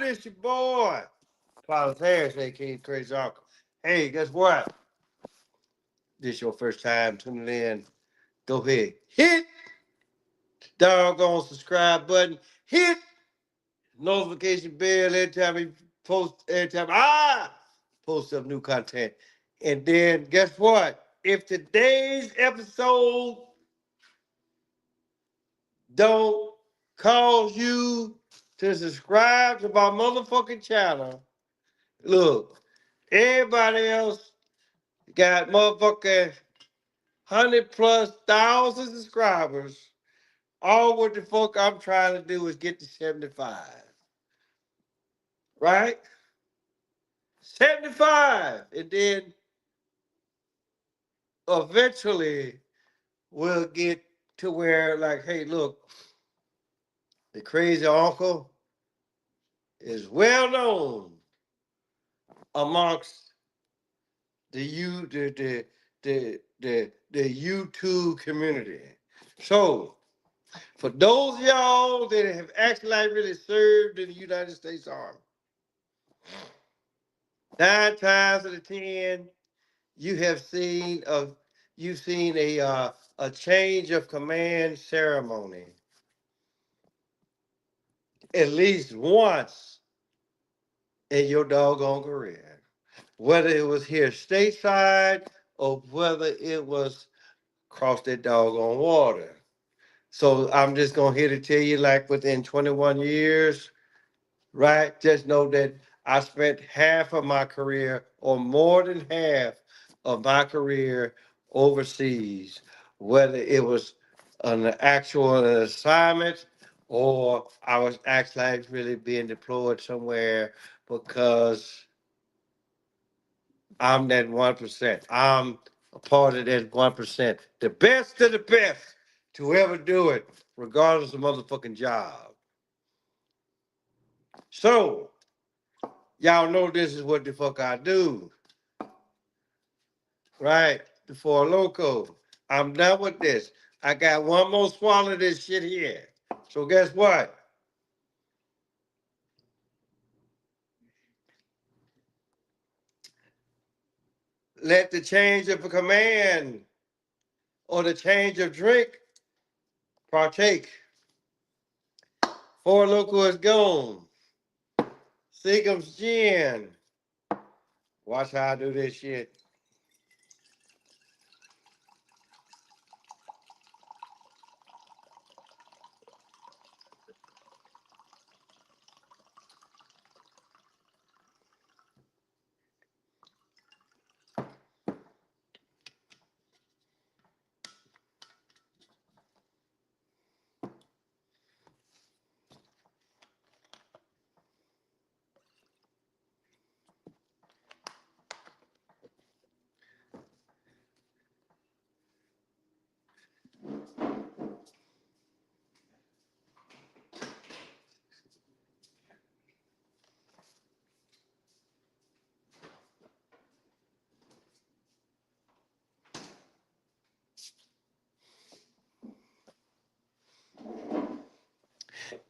This your boy, Carlos Harris, aka Crazy Uncle. Hey, guess what? This your first time tuning in. Go ahead, hit the doggone subscribe button. Hit notification bell every time I post up new content. And then guess what? If today's episode don't cause you to subscribe to my motherfucking channel, look, everybody else got motherfucking 100+ thousand subscribers. All what the fuck I'm trying to do is get to 75. Right? 75. And then eventually we'll get to where, like, hey, look, the crazy uncle is well known amongst the YouTube community. So for those of y'all that have actually like really served in the United States Army, 9 times out of 10, you have seen a change of command ceremony at least once in your doggone career, whether it was here stateside or whether it was across that doggone water. So I'm just gonna here to tell you, like within 21 years, right? Just know that I spent half of my career, or more than half of my career, overseas, whether it was an actual assignment or I was actually really being deployed somewhere because I'm that 1%. I'm a part of that 1%. The best of the best to ever do it, regardless of motherfucking job. So, y'all know this is what the fuck I do, right? The Four Loco. I'm done with this. I got one more swallow of this shit here. So guess what? Let the change of a command or the change of drink partake. Four Loco is gone. Seagram's gin. Watch how I do this shit.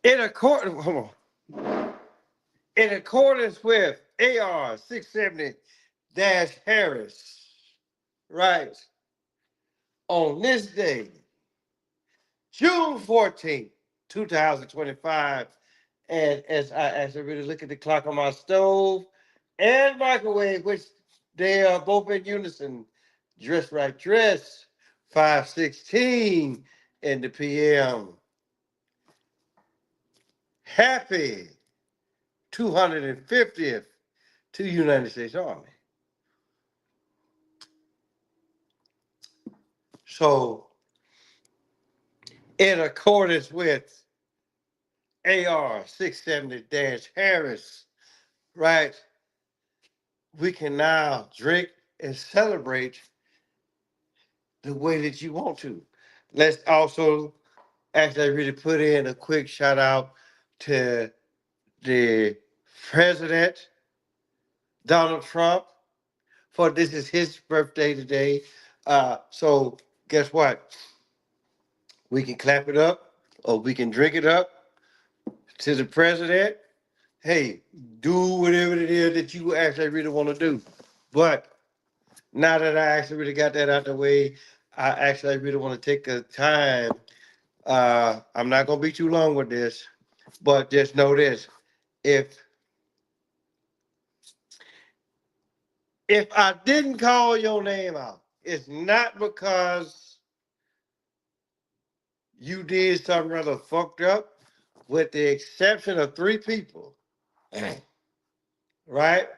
In accordance, hold on. In accordance with AR 670 Harris, right? On this day, June 14th, 2025, and as I really look at the clock on my stove and microwave, which they are both in unison, dress right dress, 5:16 in the PM. Happy 250th to the United States Army. So, in accordance with AR 670 Harris, right, we can now drink and celebrate the way that you want to. Let's also actually really put in a quick shout out to the President Donald Trump, for this is his birthday today. So guess what? We can clap it up or we can drink it up to the president. hey, do whatever it is that you actually really want to do. But now that I actually really got that out the way, I actually really want to take the time. I'm not gonna be too long with this, but just know this: if if I didn't call your name out, it's not because you did something rather fucked up, with the exception of three people, right?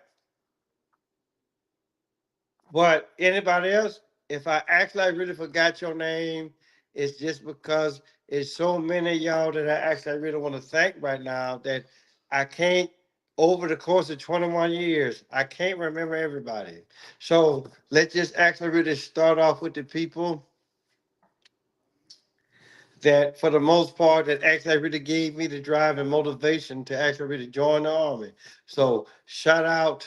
But anybody else, if I actually really forgot your name, it's just because it's so many of y'all that I actually really want to thank right now that I can't, over the course of 21 years, I can't remember everybody. So let's just actually really start off with the people that, for the most part, that actually really gave me the drive and motivation to actually really join the army. So shouts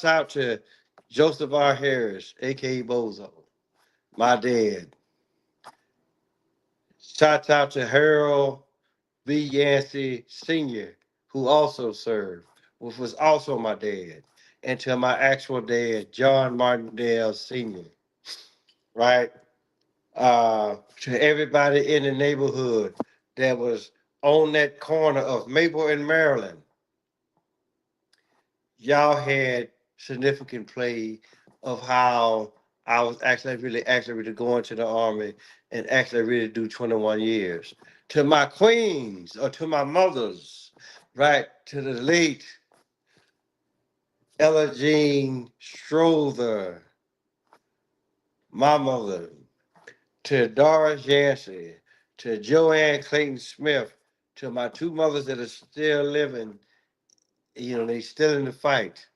out to Joseph R. Harris, aka Bozo, my dad. Shouts out to Harold B. Yancey Sr., who also served, which was also my dad. And to my actual dad, John Martindale Sr., right? To everybody in the neighborhood that was on that corner of Maple and Maryland, y'all had significant play of how I was actually really going to the army and actually really do 21 years. To my queens or to my mothers, right? To the late Ella Jean Strother, my mother, to Doris Yancey, to Joanne Clayton Smith, to my two mothers that are still living, they still in the fight,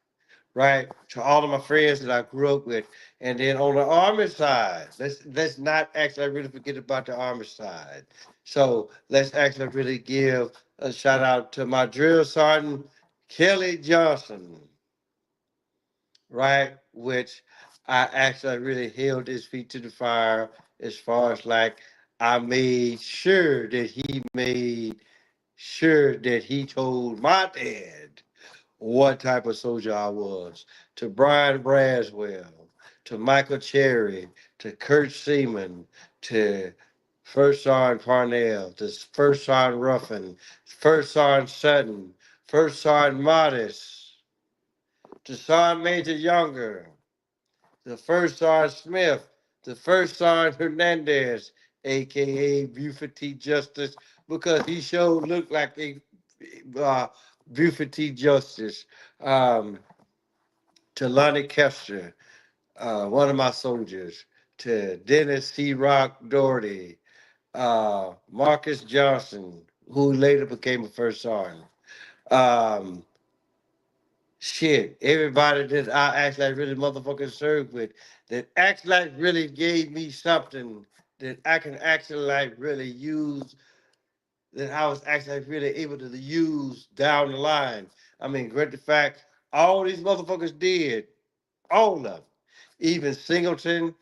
right? To all of my friends that I grew up with. And then on the army side, let's not actually really forget about the army side. So let's actually really give a shout out to my drill sergeant, Kelly Johnson, right? Which I actually really held his feet to the fire as far as like I made sure that he made sure that he told my dad what type of soldier I was. To Brian Braswell, to Michael Cherry, to Kurt Seaman, to First Sergeant Parnell, to First Sergeant Ruffin, First Sergeant Sutton, First Sergeant Modest, to Sergeant Major Younger, to First Sergeant Smith, to First Sergeant Hernandez, aka Buford T. Justice, because he sure looked like a uh, Buford T. Justice. Um, to Lonnie Kester, one of my soldiers, to Dennis C. Rock Doherty, Marcus Johnson, who later became a first sergeant. Um, everybody that I actually really motherfucking served with, that actually like really gave me something that I can actually like really use, that I was actually really able to use down the line. I mean, great the fact all these motherfuckers did, all of them. Even Singleton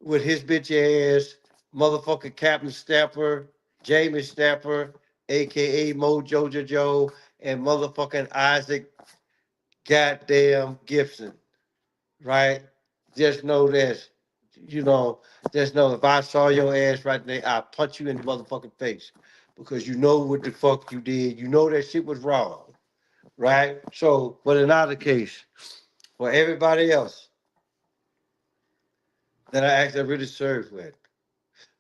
with his bitch ass, motherfucking Captain Stepper, Jamie Stepper, aka Mojo Joe, and motherfucking Isaac goddamn Gibson, right? Just know this. You know, just know if I saw your ass right there, I'd punch you in the motherfucking face. Because you know what the fuck you did. You know that shit was wrong. Right? So, but in either case, for everybody else that I actually really served with,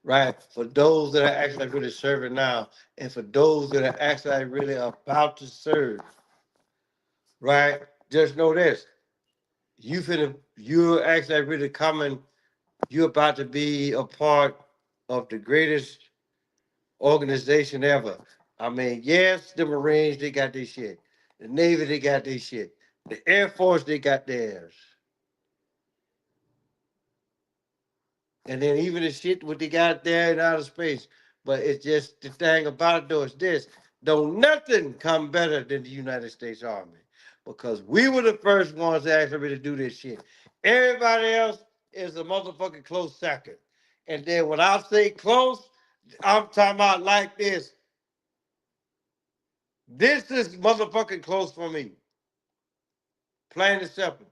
right? For those that are actually really serving now, and for those that are actually really about to serve, right? Just know this: you're actually really coming. You're about to be a part of the greatest organization ever. I mean, yes, the Marines they got their shit, the Navy they got their shit, the Air Force they got theirs. And then even the shit what they got there in outer space. But it's just the thing about it though is this. Don't nothing come better than the United States Army. Because we were the first ones to actually really do this shit. Everybody else is a motherfucking close second. And then when I say close, I'm talking about like this. This is motherfucking close for me. Plain and simple.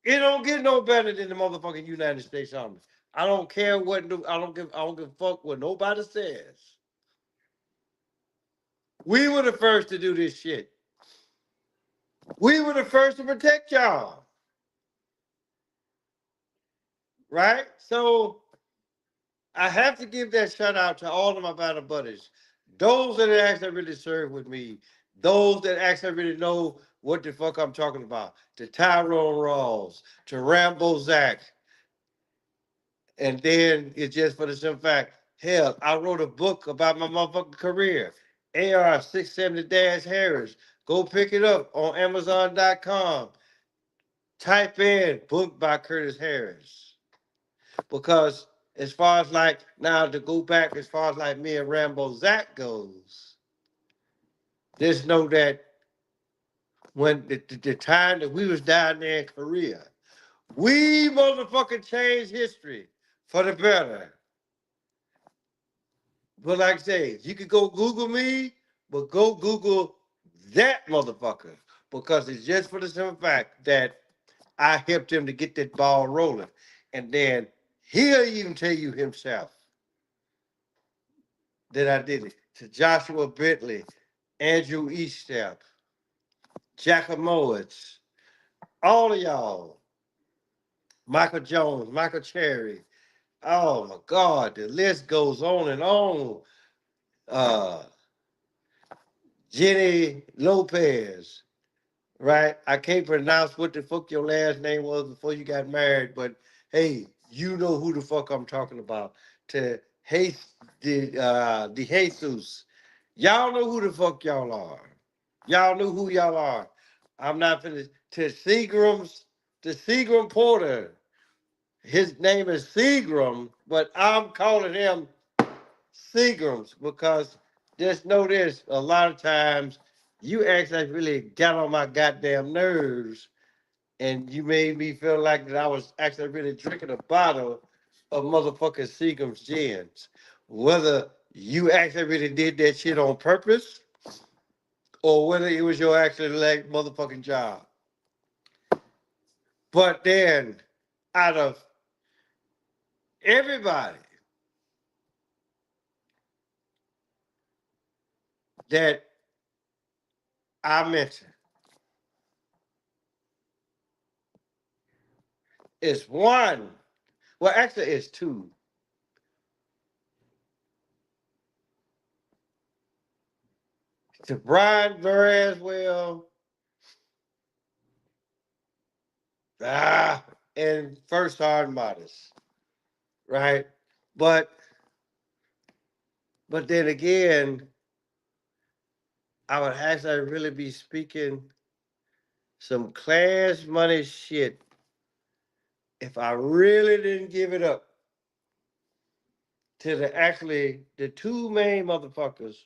It don't get no better than the motherfucking United States Army. I don't care what I don't give a fuck what nobody says. We were the first to do this shit. We were the first to protect y'all. Right? So I have to give that shout out to all of my battle buddies. Those that actually really serve with me. Those that actually really know what the fuck I'm talking about. To Tyrone Rawls, to Rambo Zach. And then it's just for the simple fact, hell, I wrote a book about my motherfucking career. AR 670 Harris. Go pick it up on Amazon.com. Type in book by Curtis Harris. Because as far as like now to go back as far as like me and Rambo Zach goes, just know that when the time that we was down there in Korea, we motherfucking changed history for the better. But like I say, you could go Google me, but go Google that motherfucker. Because it's just for the simple fact that I helped him to get that ball rolling. And then he'll even tell you himself that I did it. To Joshua Bentley, Andrew Eastep, Jackamowitz, all of y'all, Michael Jones, Michael Cherry. Oh my God, the list goes on and on. Uh, Jenny Lopez, right? I can't pronounce what the fuck your last name was before you got married, but hey, you know who the fuck I'm talking about. To hey, the Jesus, y'all know who the fuck y'all are. Y'all know who y'all are. I'm not finished. To Seagram's, to Seagram Porter. His name is Seagram, but I'm calling him Seagrams because just know this: a lot of times you actually really got on my goddamn nerves, and you made me feel like that I was actually really drinking a bottle of motherfucking Seagram's gins. Whether you actually really did that shit on purpose or whether it was your actually like motherfucking job. But then, out of everybody that I mentioned, it's one. Well, actually, it's two. To Brian Buraswell, and First Hard Modest, right? But but then again, I would actually really be speaking some class money shit if I really didn't give it up to the two main motherfuckers.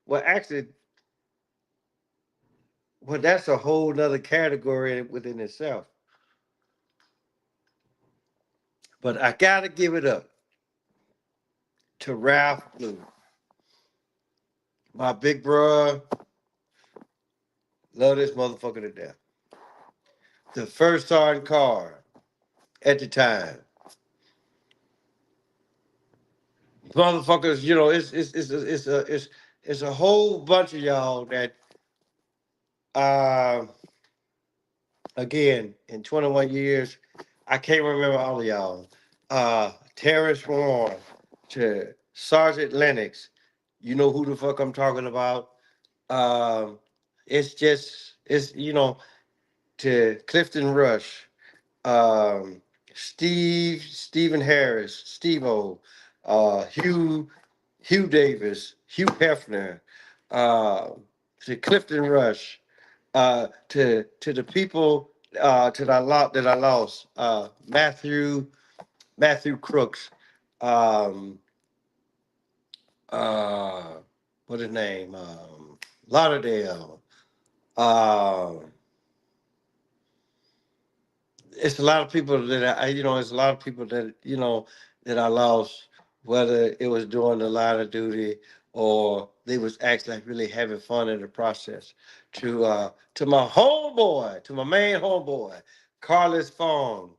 Well, actually, well, that's a whole nother category within itself. But I gotta give it up to Ralph Blue, my big bro. Love this motherfucker to death. The first sergeant car at the time. Motherfuckers, you know, it's a whole bunch of y'all that uh again in 21 years, I can't remember all of y'all. Terrence Warren to Sergeant Lennox. You know who the fuck I'm talking about. Um it's just it's you know to Clifton Rush, um, Stephen Harris, Steve O, Hugh Davis, Hugh Hefner, uh, to Clifton Rush, to the people to that lot that I lost, Matthew Crooks, um, uh, what his name, Lauderdale. Um, it's a lot of people that it's a lot of people that that I lost, whether it was doing the line of duty or they was actually like really having fun in the process. To my homeboy, to my main homeboy, Carlos Fong,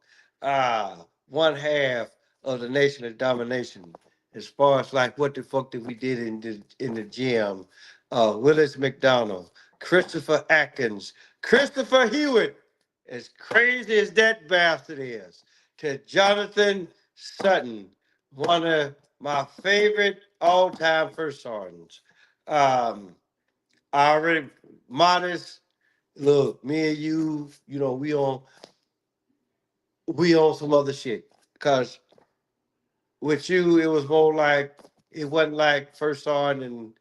uh, one half of the Nation of Domination. As far as like what the fuck that we did in the gym, Willis McDonald, Christopher Atkins, Christopher Hewitt, as crazy as that bastard is, to Jonathan Sutton, one of my favorite all-time first sergeants. Um, I already modest. Look, me and you know, we on some other shit. Cause with you, it was more like it wasn't like first sergeant, and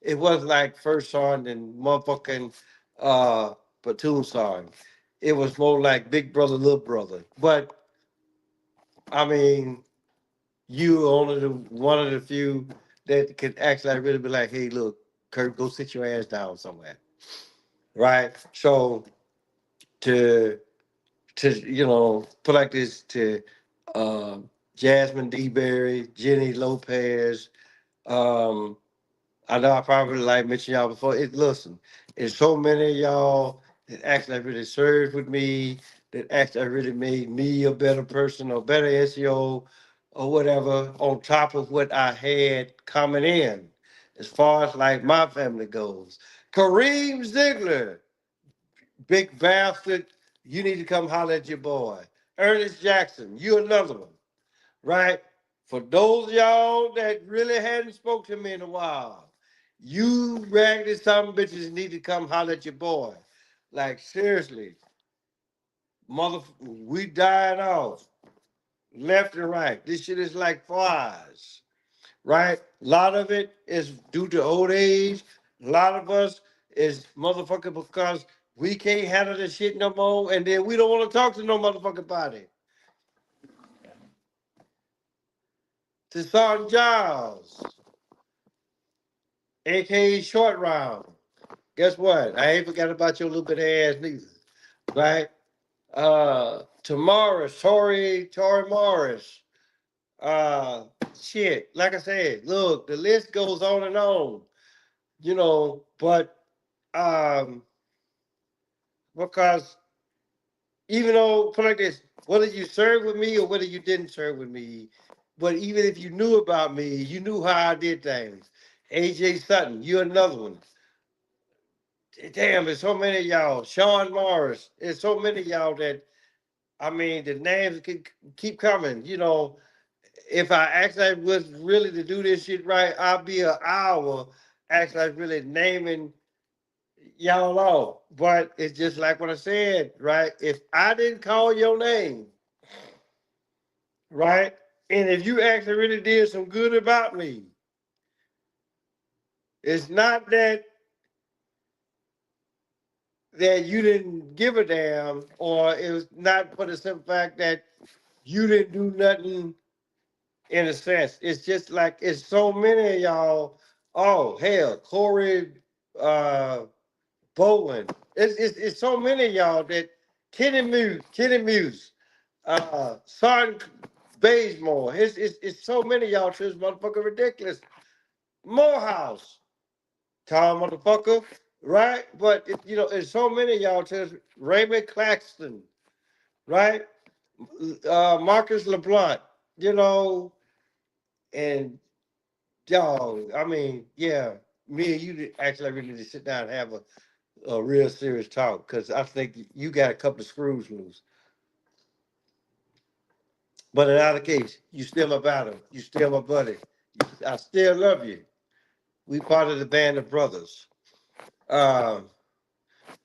it was like first sergeant and motherfucking uh platoon sergeant. It was more like big brother, little brother. But I mean, you only one of the few that could actually really be like, hey, look, Kurt, go sit your ass down somewhere, right? So to put like this to uh, Jasmine D. Berry, Jenny Lopez. Um, I know I probably like mentioned y'all before. Listen, it's so many of y'all that actually really served with me, that actually really made me a better person or better SEO or whatever, on top of what I had coming in, as far as like my family goes. Kareem Ziegler, big bastard, you need to come holler at your boy. Ernest Jackson, you another one, right? For those of y'all that really hadn't spoke to me in a while, you raggedy some bitches need to come holler at your boy. Like seriously, we dying off left and right. This shit is like flies, right? A lot of it is due to old age. A lot of us is motherfucker because we can't handle this shit no more, and then we don't want to talk to no motherfucking body. To Sergeant Giles, aka Short Round. Guess what? I ain't forgot about your little bit of ass neither. Right? To Morris, Tori Morris. Uh Shit. Like I said, look, the list goes on and on. But um because even though put like this, whether you served with me or whether you didn't serve with me, but even if you knew about me, you knew how I did things. AJ Sutton, you're another one. Damn, there's so many of y'all. Sean Morris, there's so many of y'all that I mean the names can keep coming. If I actually was really to do this shit right, I'll be an hour actually really naming y'all all. But it's just like what I said, right? If I didn't call your name, right? And if you actually really did some good about me, it's not that you didn't give a damn, or it was not for the simple fact that you didn't do nothing in a sense. It's just like it's so many of y'all. Oh hell, Corey uh Bowen. It's so many of y'all that Kenny Muse, Sergeant Bazemore. It's so many of y'all to this motherfucker ridiculous. Morehouse, tall motherfucker, right? But it's so many of y'all to Raymond Claxton, right? Marcus LeBlanc, you know, and y'all, I mean, yeah, me and you actually really need to sit down and have a real serious talk because I think you got a couple of screws loose. But in either case, you still my battle. You still my buddy. I still love you. We part of the band of brothers. Um,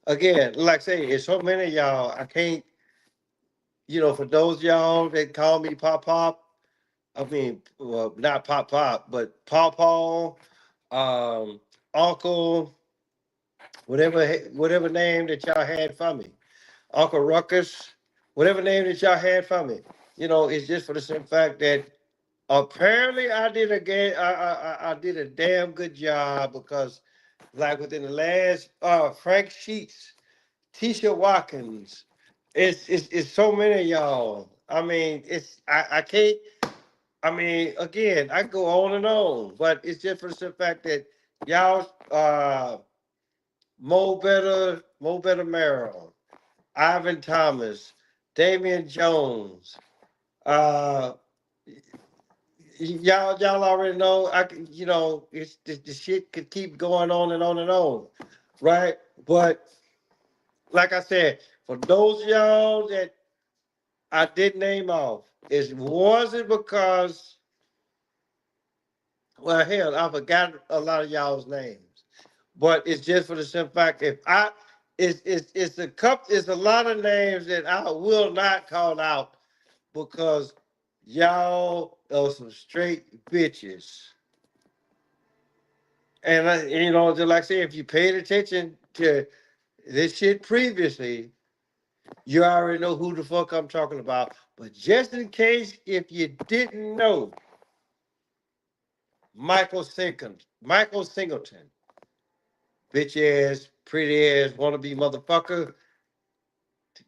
Again, like I say, it's so many of y'all. I can't, for those of y'all that call me Pop Pop, I mean, well, not Pop Pop, but Paw Paw, Uncle, whatever name that y'all had for me, Uncle Ruckus, whatever name that y'all had for me. It's just for the simple fact that apparently I did a damn good job because, like within the last Frank Sheets, Tisha Watkins, it's so many of y'all. I mean, I can't. I mean, again, I go on and on, but it's just for the fact that y'all, Mo Better Merrill, Ivan Thomas, Damian Jones, uh, y'all already know. It's the shit could keep going on and on and on, right? But like I said, for those of y'all that I did name off, it wasn't because, well, hell, I forgot a lot of y'all's names. But it's just for the simple fact, if I it's a lot of names that I will not call out because y'all are some straight bitches. And just like I say, if you paid attention to this shit previously, you already know who the fuck I'm talking about. But just in case if you didn't know, Michael Singleton, bitch ass, pretty ass, wannabe motherfucker,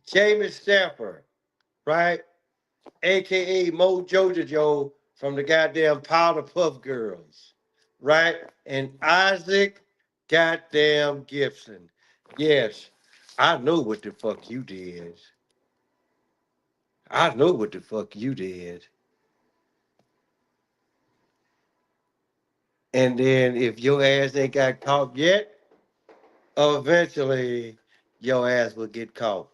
Jamie Stamper, right? AKA Mo Jojo from the goddamn Powder Puff Girls, right? And Isaac goddamn Gibson. Yes, I know what the fuck you did. I know what the fuck you did. And then if your ass ain't got caught yet, eventually your ass will get caught.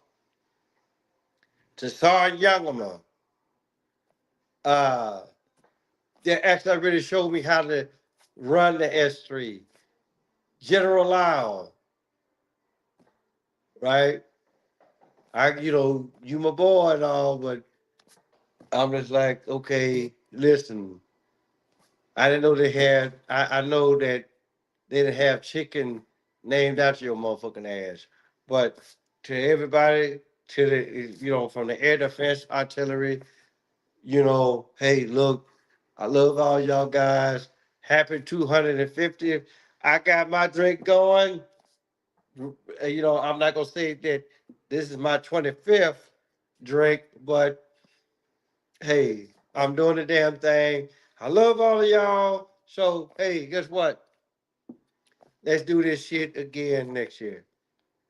Tassar Youngama, uh, that actually really showed me how to run the S3. General Lau, right? You my boy and all, but I'm just like, okay, listen, I didn't know they had, I know that they didn't have chicken named after your motherfucking ass. But to everybody, to from the air defense artillery, hey, look, I love all y'all guys. Happy 250th. I got my drink going. I'm not gonna say that this is my 25th drink, but hey, I'm doing the damn thing. I love all of y'all. So hey, guess what? Let's do this shit again next year.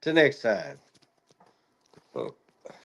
Till next time.